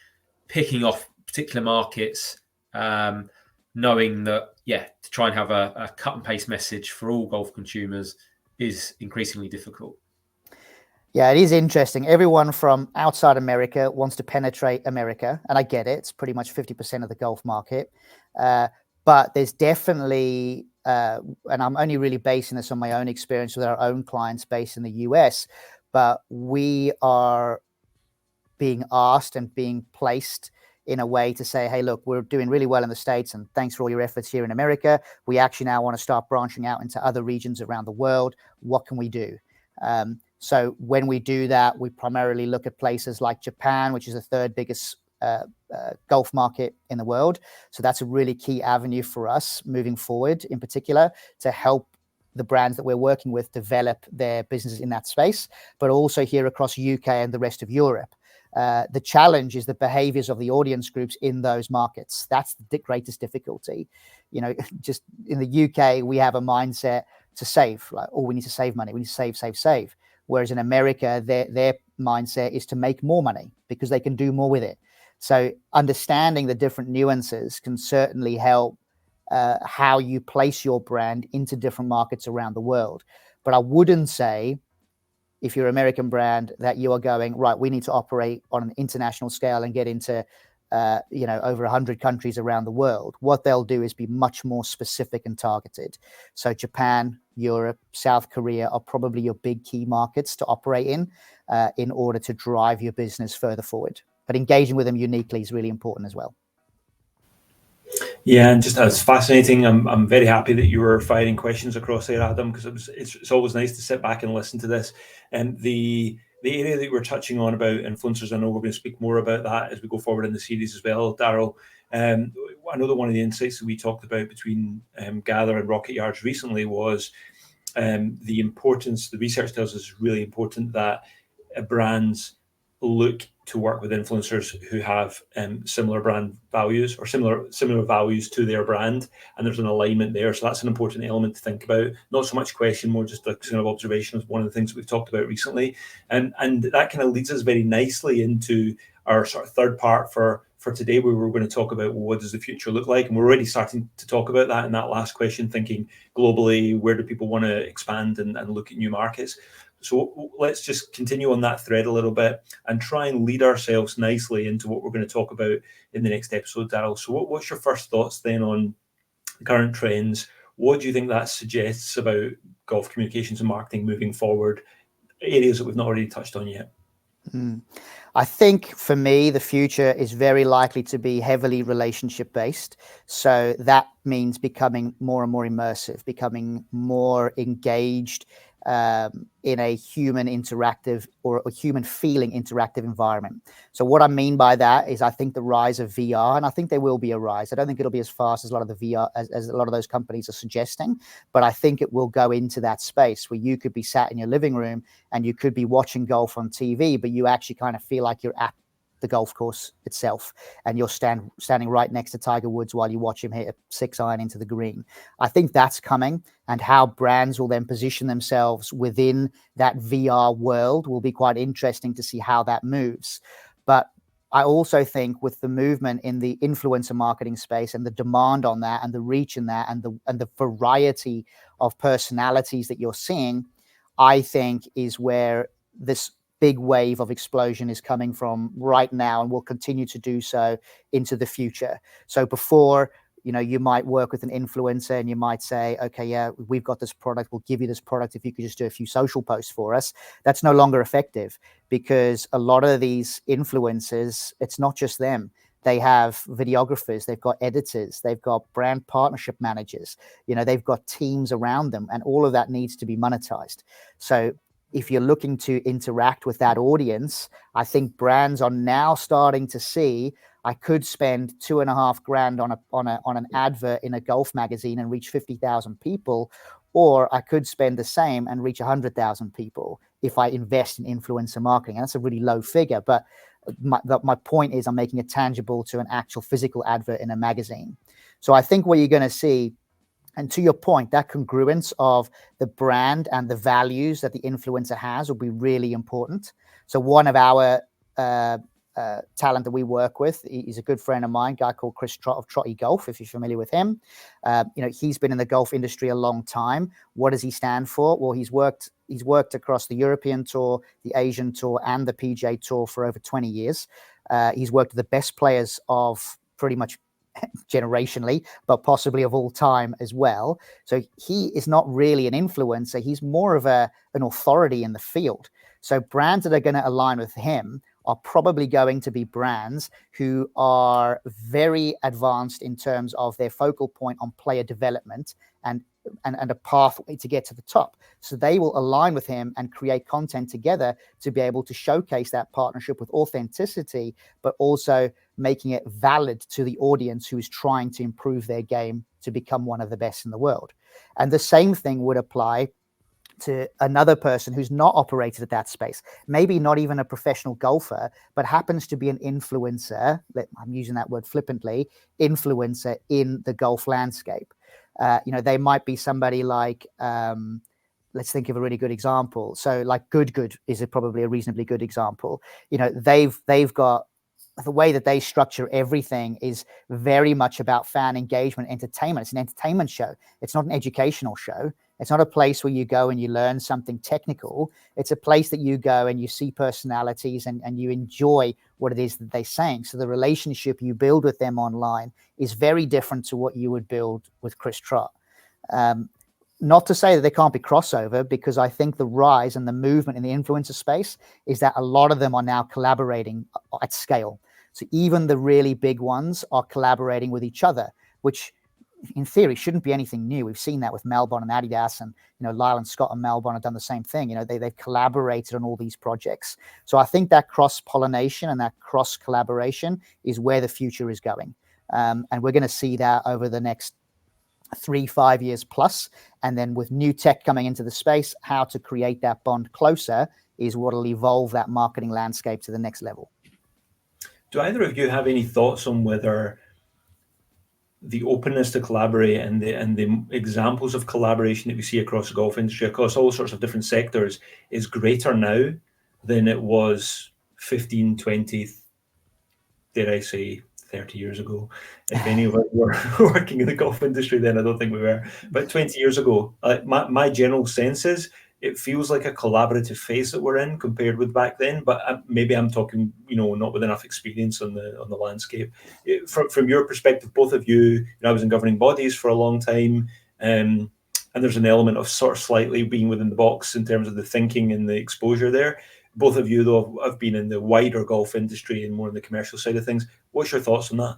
picking off particular markets, knowing that, to try and have a cut and paste message for all golf consumers is increasingly difficult? Yeah, it is interesting. Everyone from outside America wants to penetrate America, and I get it. It's pretty much 50% of the golf market. But there's definitely, and I'm only really basing this on my own experience with our own clients based in the US, but we are being asked and being placed in a way to say, hey, look, we're doing really well in the States, and thanks for all your efforts here in America. We actually now want to start branching out into other regions around the world. What can we do? So when we do that, we primarily look at places like Japan, which is the third biggest golf market in the world. So that's a really key avenue for us moving forward, in particular, to help the brands that we're working with develop their businesses in that space, but also here across UK and the rest of Europe. The challenge is the behaviors of the audience groups in those markets. That's the greatest difficulty. You know, just in the UK, we have a mindset to save, like, oh, we need to save money. We need to save. Whereas in America, their mindset is to make more money because they can do more with it. So understanding the different nuances can certainly help how you place your brand into different markets around the world. But I wouldn't say, if you're an American brand, that you are going, right, we need to operate on an international scale and get into over 100 countries around the world. What they'll do is be much more specific and targeted. So Japan, Europe, South Korea are probably your big key markets to operate in order to drive your business further forward. But engaging with them uniquely is really important as well. Yeah, and just as fascinating. I'm very happy that you were firing questions across there, Adam, because it's always nice to sit back and listen to this. And the area that we're touching on about influencers, I know we're going to speak more about that as we go forward in the series as well, Daryl. I know that one of the insights that we talked about between Gather and Rocket Yards recently was the importance. The research tells us it's really important that brands look to work with influencers who have similar brand values or similar values to their brand, and there's an alignment there. So that's an important element to think about. Not so much question, more just a kind of observation of one of the things that we've talked about recently, and that kind of leads us very nicely into our sort of third part for today, where we're going to talk about, well, what does the future look like? And we're already starting to talk about that in that last question, thinking globally, where do people want to expand and look at new markets? So let's just continue on that thread a little bit and try and lead ourselves nicely into what we're going to talk about in the next episode, Daryl. So what's your first thoughts then on the current trends? What do you think that suggests about golf communications and marketing moving forward, areas that we've not already touched on yet? I think for me, the future is very likely to be heavily relationship based. So that means becoming more and more immersive, becoming more engaged in a human interactive or a human feeling interactive environment. So what I mean by that is I think the rise of VR, and I think there will be a rise. I don't think it'll be as fast as a lot of the VR, as a lot of those companies are suggesting, but I think it will go into that space where you could be sat in your living room and you could be watching golf on TV, but you actually kind of feel like you're at the golf course itself, and you're standing right next to Tiger Woods while you watch him hit a 6-iron into the green. I think that's coming, and how brands will then position themselves within that VR world will be quite interesting to see how that moves. But I also think with the movement in the influencer marketing space and the demand on that and the reach in that and the variety of personalities that you're seeing, I think is where this big wave of explosion is coming from right now, and will continue to do so into the future. So before, you might work with an influencer and you might say, okay, yeah, we've got this product, we'll give you this product if you could just do a few social posts for us. That's no longer effective, because a lot of these influencers, it's not just them. They have videographers, they've got editors, they've got brand partnership managers, they've got teams around them, and all of that needs to be monetized. So if you're looking to interact with that audience, I think brands are now starting to see, I could spend $2,500 on an advert in a golf magazine and reach 50,000 people, or I could spend the same and reach 100,000 people if I invest in influencer marketing. And that's a really low figure, but my point is I'm making it tangible to an actual physical advert in a magazine. So I think what you're going to see, and to your point, that congruence of the brand and the values that the influencer has will be really important. So one of our talent that we work with, he's a good friend of mine, a guy called Chris Trott of Trotty Golf, if you're familiar with him. He's been in the golf industry a long time. What does he stand for? Well, he's worked across the European Tour, the Asian Tour, and the PGA Tour for over 20 years. He's worked with the best players of pretty much generationally, but possibly of all time as well. So he is not really an influencer. He's more of an authority in the field. So brands that are going to align with him are probably going to be brands who are very advanced in terms of their focal point on player development and a pathway to get to the top. So they will align with him and create content together to be able to showcase that partnership with authenticity, but also making it valid to the audience who is trying to improve their game to become one of the best in the world. And the same thing would apply to another person who's not operated at that space, maybe not even a professional golfer, but happens to be an influencer. I'm using that word flippantly, influencer in the golf landscape. They might be somebody like, let's think of a really good example. So like Good is probably a reasonably good example. They've got, the way that they structure everything is very much about fan engagement, entertainment. It's an entertainment show. It's not an educational show. It's not a place where you go and you learn something technical. It's a place that you go and you see personalities and you enjoy what it is that they're saying. So the relationship you build with them online is very different to what you would build with Chris Trott. Not to say that there can't be crossover, because I think the rise and the movement in the influencer space is that a lot of them are now collaborating at scale. So even the really big ones are collaborating with each other, which in theory shouldn't be anything new. We've seen that with Melbourne and Adidas, and Lyle and Scott and Melbourne have done the same thing. They've collaborated on all these projects. So I think that cross-pollination and that cross-collaboration is where the future is going. And we're going to see that over the next 3-5 years plus. And then with new tech coming into the space, how to create that bond closer is what will evolve that marketing landscape to the next level. Do either of you have any thoughts on whether the openness to collaborate and the examples of collaboration that we see across the golf industry, across all sorts of different sectors, is greater now than it was 15, 20, dare I say, 30 years ago? If any of us were working in the golf industry then, I don't think we were. But 20 years ago, my general sense is it feels like a collaborative phase that we're in compared with back then. But maybe I'm talking, not with enough experience on the landscape. From your perspective, both of you, I was in governing bodies for a long time, and there's an element of sort of slightly being within the box in terms of the thinking and the exposure there. Both of you, though, have been in the wider golf industry and more on the commercial side of things. What's your thoughts on that?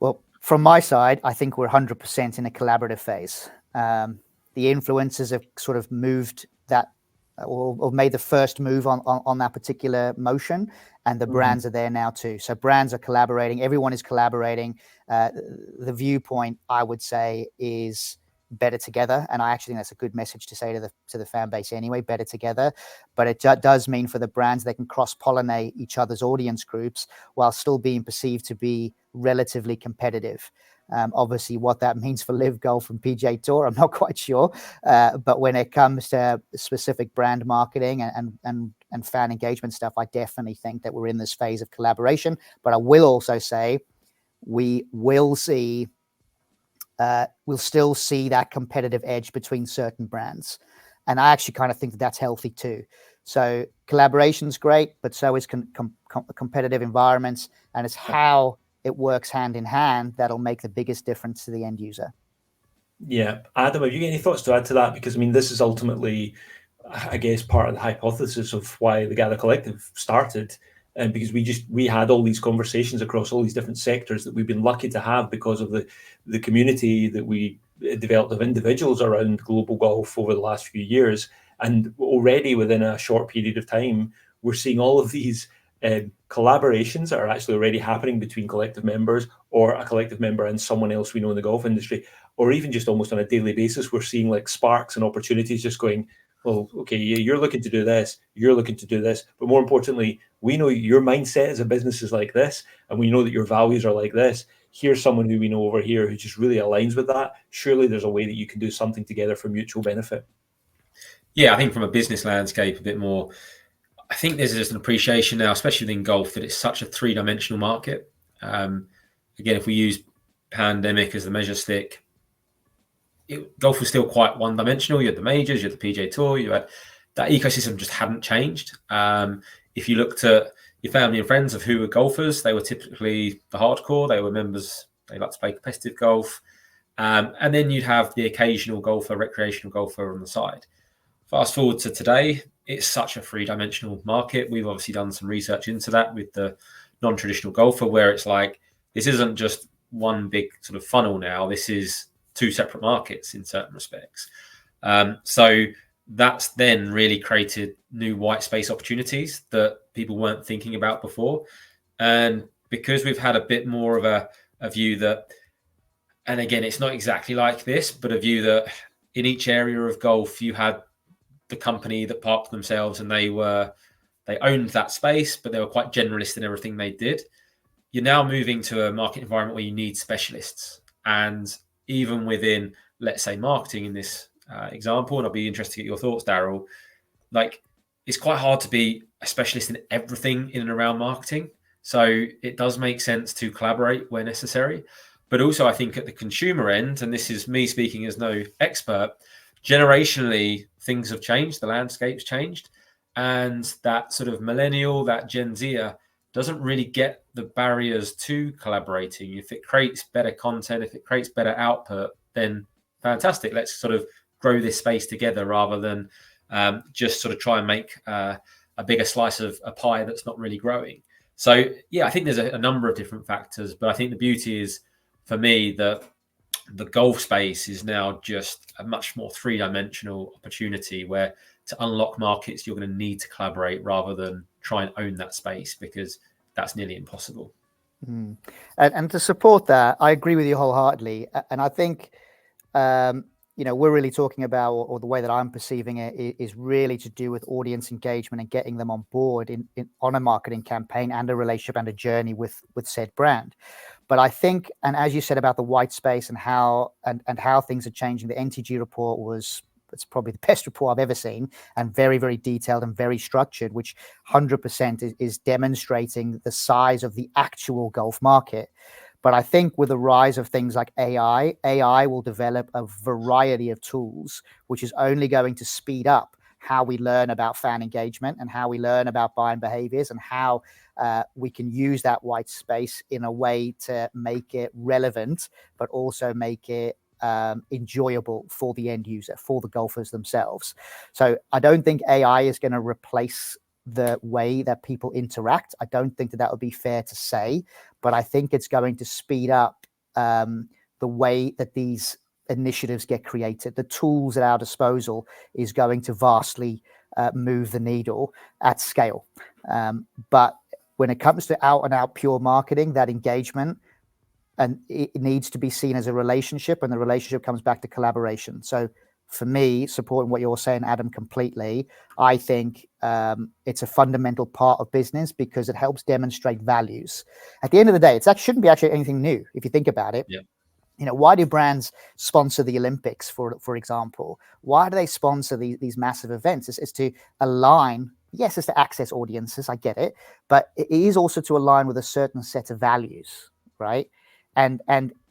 Well, from my side, I think we're 100% in a collaborative phase. The influencers have sort of moved that or made the first move on that particular motion, and the brands are there now too. So brands are collaborating. Everyone is collaborating. The viewpoint, I would say, is better together, and I actually think that's a good message to say to the fan base anyway, better together. But it does mean for the brands they can cross-pollinate each other's audience groups while still being perceived to be relatively competitive. Obviously what that means for Live Golf and PGA Tour, I'm not quite sure, but when it comes to specific brand marketing and fan engagement stuff, I definitely think that we're in this phase of collaboration. But I will also say we will see we'll still see that competitive edge between certain brands. And I actually kind of think that that's healthy too. So collaboration's great, but so is competitive environments, and it's how it works hand in hand that'll make the biggest difference to the end user. Yeah. Adam, have you got any thoughts to add to that? Because, this is ultimately, I guess, part of the hypothesis of why the Gather Collective started. And because we had all these conversations across all these different sectors that we've been lucky to have because of the community that we developed of individuals around global golf over the last few years. And already within a short period of time, we're seeing all of these collaborations that are actually already happening between collective members, or a collective member and someone else we know in the golf industry, or even just almost on a daily basis, we're seeing like sparks and opportunities just going, well, okay, you're looking to do this, you're looking to do this, but more importantly, we know your mindset as a business is like this, and we know that your values are like this. Here's someone who we know over here who just really aligns with that. Surely there's a way that you can do something together for mutual benefit. Yeah, I think from a business landscape a bit more, I think there's just an appreciation now, especially within golf, that it's such a three-dimensional market. Again, if we use pandemic as the measure stick, golf was still quite one-dimensional. You had the majors, you had the PGA Tour, you had that ecosystem just hadn't changed. If you looked at your family and friends of who were golfers, they were typically the hardcore. They were members. They like to play competitive golf. And then you'd have the occasional golfer, recreational golfer on the side. Fast forward to today, it's such a three-dimensional market. We've obviously done some research into that with the non-traditional golfer, where it's like, this isn't just one big sort of funnel now. This is two separate markets in certain respects. So that's then really created new white space opportunities that people weren't thinking about before. And because we've had a bit more of a view that, and again, it's not exactly like this, but a view that in each area of golf, you had the company that parked themselves and they owned that space, but they were quite generalist in everything they did. You're now moving to a market environment where you need specialists. And even within, let's say, marketing in this example, and I'll be interested to get your thoughts, Daryl, like, it's quite hard to be a specialist in everything in and around marketing. So it does make sense to collaborate where necessary. But also, I think at the consumer end, and this is me speaking as no expert, generationally, things have changed, the landscape's changed. And that sort of millennial, that Gen Zer, doesn't really get the barriers to collaborating. If it creates better content, if it creates better output, then fantastic. Let's sort of grow this space together rather than just sort of try and make a bigger slice of a pie that's not really growing. So, yeah, I think there's a number of different factors, but I think the beauty is, for me, that the golf space is now just a much more three-dimensional opportunity where to unlock markets, you're going to need to collaborate rather than try and own that space, because that's nearly impossible. And to support that, I agree with you wholeheartedly. And I think, we're really talking about, or the way that I'm perceiving it, is really to do with audience engagement and getting them on board on a marketing campaign and a relationship and a journey with said brand. But I think, and as you said about the white space and how things are changing, the NTG report it's probably the best report I've ever seen, and very, very detailed and very structured, which 100% is demonstrating the size of the actual golf market. But I think with the rise of things like AI will develop a variety of tools, which is only going to speed up how we learn about fan engagement and how we learn about buying behaviors and how we can use that white space in a way to make it relevant, but also make it enjoyable for the end user, for the golfers themselves. So I don't think AI is going to replace the way that people interact. I don't think that would be fair to say, but I think it's going to speed up the way that these initiatives get created. The tools at our disposal is going to vastly move the needle at scale. But when it comes to out and out pure marketing, that engagement, and it needs to be seen as a relationship, and the relationship comes back to collaboration. So for me, supporting what you're saying, Adam, completely, I think it's a fundamental part of business because it helps demonstrate values. At the end of the day, it shouldn't be actually anything new if you think about it. Yeah. Why do brands sponsor the Olympics, for example? Why do they sponsor these massive events? It's to align. Yes, it's to access audiences. I get it, but it is also to align with a certain set of values, right? And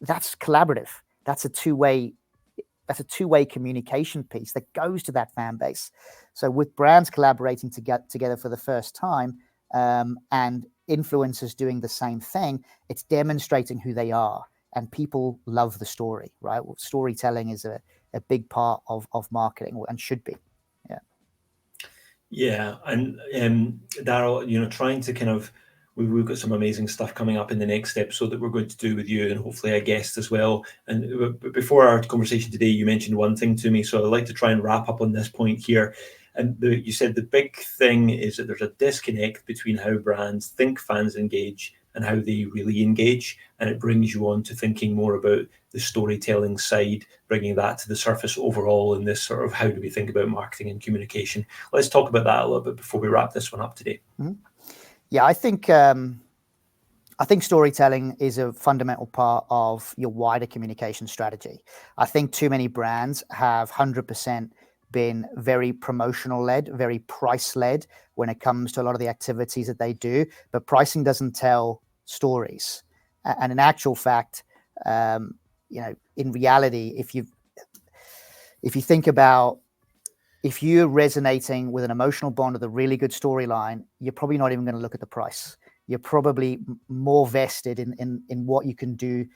that's collaborative. That's a two-way communication piece that goes to that fan base. So with brands collaborating together for the first time, and influencers doing the same thing, it's demonstrating who they are, and people love the story, right? Well, storytelling is a big part of marketing, and should be. Yeah, and Daryl, trying to kind of, we've got some amazing stuff coming up in the next episode that we're going to do with you, and hopefully a guest as well. And before our conversation today, you mentioned one thing to me, so I'd like to try and wrap up on this point here. And you said the big thing is that there's a disconnect between how brands think fans engage and how they really engage, and it brings you on to thinking more about the storytelling side, bringing that to the surface overall in this sort of how do we think about marketing and communication. Let's talk about that a little bit before we wrap this one up today. Mm-hmm. Yeah, I think storytelling is a fundamental part of your wider communication strategy. I think too many brands have 100% been very promotional led, very price led when it comes to a lot of the activities that they do, but pricing doesn't tell stories. And in actual fact, in reality, if you think about, if you're resonating with an emotional bond with a really good storyline, you're probably not even going to look at the price. You're probably more vested in what you can do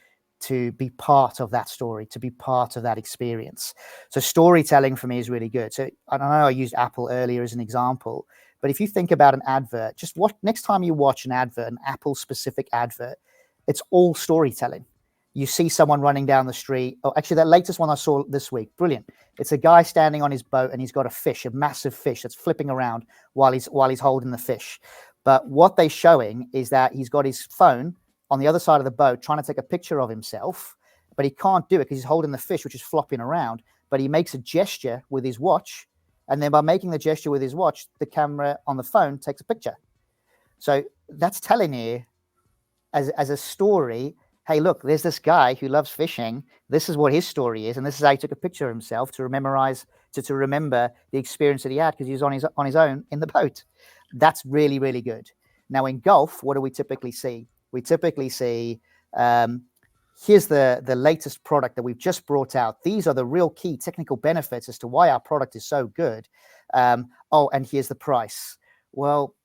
to be part of that story, to be part of that experience. So storytelling for me is really good. So I know I used Apple earlier as an example, but if you think about an advert, just next time you watch an advert, an Apple specific advert, it's all storytelling. You see someone running down the street. Oh, actually, that latest one I saw this week, brilliant. It's a guy standing on his boat and he's got a fish, a massive fish that's flipping around while he's holding the fish. But what they're showing is that he's got his phone on the other side of the boat trying to take a picture of himself, but he can't do it because he's holding the fish, which is flopping around. But he makes a gesture with his watch, and then by making the gesture with his watch, the camera on the phone takes a picture. So that's telling you as a story, hey, look, there's this guy who loves fishing. This is what his story is, and this is how he took a picture of himself to remember the experience that he had because he was on his own in the boat. That's really, really good. Now in golf, what do we typically see? We typically see, here's the latest product that we've just brought out. These are the real key technical benefits as to why our product is so good. And here's the price. Well,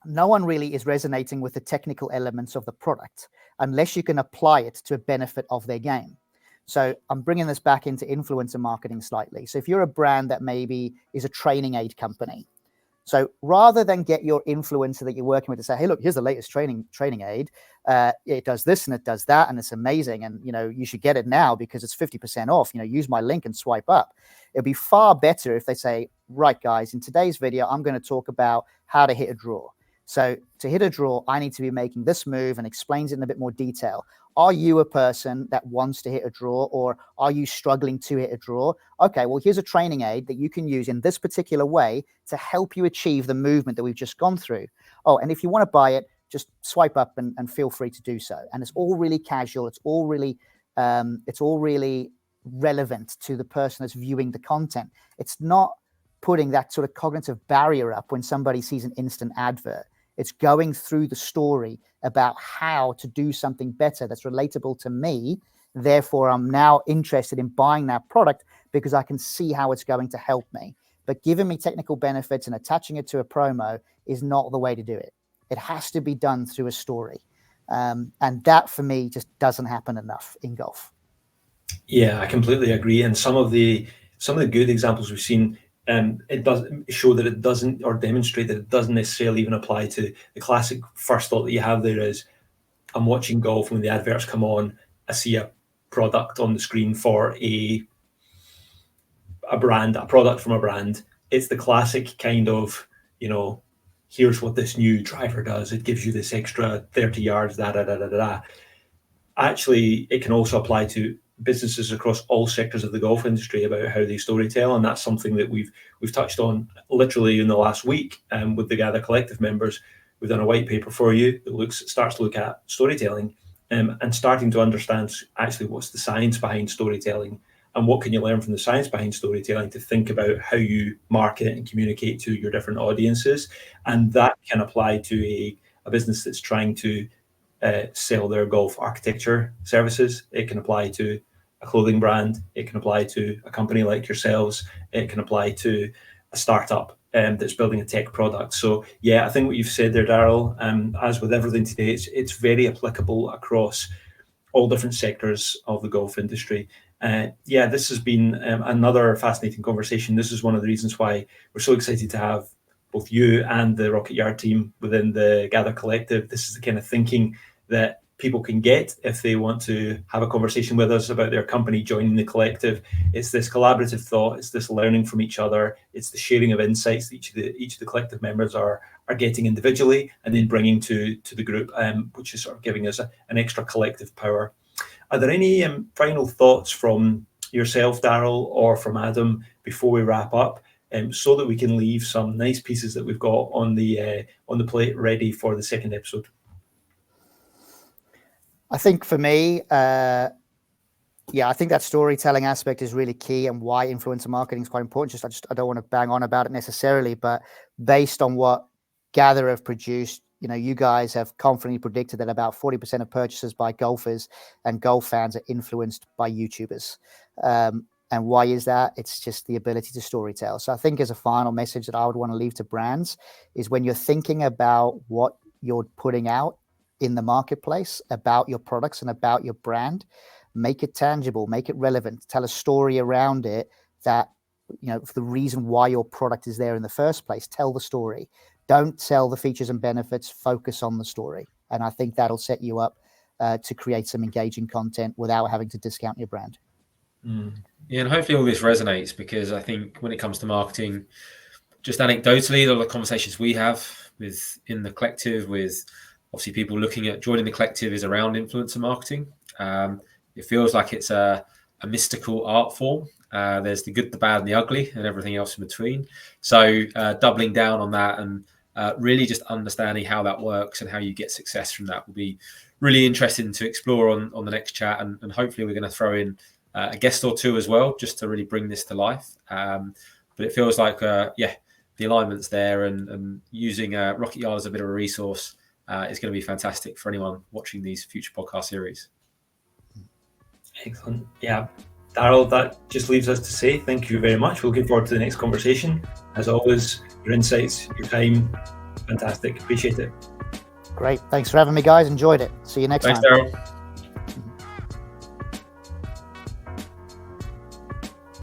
no one really is resonating with the technical elements of the product unless you can apply it to a benefit of their game. So I'm bringing this back into influencer marketing slightly. So if you're a brand that maybe is a training aid company, so rather than get your influencer that you're working with to say, hey, look, here's the latest training aid. It does this and it does that, and it's amazing. And, you should get it now because it's 50% off. Use my link and swipe up. It'd be far better if they say, right, guys, in today's video, I'm going to talk about how to hit a draw. So to hit a draw, I need to be making this move, and explains it in a bit more detail. Are you a person that wants to hit a draw, or are you struggling to hit a draw? Okay, well, here's a training aid that you can use in this particular way to help you achieve the movement that we've just gone through. Oh, and if you want to buy it, just swipe up and feel free to do so. And it's all really casual. It's all really relevant to the person that's viewing the content. It's not putting that sort of cognitive barrier up when somebody sees an instant advert. It's going through the story about how to do something better that's relatable to me. Therefore, I'm now interested in buying that product because I can see how it's going to help me. But giving me technical benefits and attaching it to a promo is not the way to do it. It has to be done through a story. And that, for me, just doesn't happen enough in golf. Yeah, I completely agree. And some of the good examples we've seen, it does show that it doesn't, or demonstrate that it doesn't necessarily even apply to the classic first thought that you have there is, I'm watching golf, when the adverts come on, I see a product on the screen for a product from a brand. It's the classic kind of, here's what this new driver does. It gives you this extra 30 yards, Actually, it can also apply to businesses across all sectors of the golf industry about how they storytell, and that's something that we've touched on literally in the last week with the Gather Collective members. We've done a white paper for you that starts to look at storytelling and starting to understand actually what's the science behind storytelling and what can you learn from the science behind storytelling to think about how you market and communicate to your different audiences. And that can apply to a business that's trying to sell their golf architecture services. It can apply to a clothing brand. It can apply to a company like yourselves. It can apply to a startup that's building a tech product. So yeah, I think what you've said there, Daryl, as with everything today, it's very applicable across all different sectors of the golf industry. This has been another fascinating conversation. This is one of the reasons why we're so excited to have both you and the Rocket Yard team within the Gather Collective. This is the kind of thinking that people can get if they want to have a conversation with us about their company joining the collective. It's this collaborative thought. It's this learning from each other. It's the sharing of insights that each of the collective members are getting individually and then bringing to the group, which is sort of giving us an extra collective power. Are there any final thoughts from yourself, Daryl, or from Adam before we wrap up, so that we can leave some nice pieces that we've got on the plate ready for the second episode? I think for me, I think that storytelling aspect is really key, and why influencer marketing is quite important. I don't want to bang on about it necessarily, but based on what Gather have produced, you guys have confidently predicted that about 40% of purchases by golfers and golf fans are influenced by YouTubers. And why is that? It's just the ability to storytell. So I think as a final message that I would want to leave to brands is, when you're thinking about what you're putting out in the marketplace about your products and about your brand. Make it tangible, make it relevant, tell a story around it that, for the reason why your product is there in the first place. Tell the story. Don't sell the features and benefits, focus on the story. And I think that'll set you up to create some engaging content without having to discount your brand. Yeah, and hopefully all this resonates, because I think when it comes to marketing, just anecdotally, all the conversations we have in the collective with obviously people looking at joining the collective is around influencer marketing. It feels like it's a mystical art form. There's the good, the bad, and the ugly, and everything else in between. So doubling down on that and really just understanding how that works and how you get success from that will be really interesting to explore on the next chat. And hopefully we're going to throw in a guest or two as well, just to really bring this to life. But it feels like, the alignment's there, and using Rocket Yard as a bit of a resource is going to be fantastic for anyone watching these future podcast series. Excellent. Yeah. Daryl, that just leaves us to say thank you very much. We're looking forward to the next conversation. As always, your insights, your time, fantastic. Appreciate it. Great. Thanks for having me, guys. Enjoyed it. See you next time. Thanks, Daryl.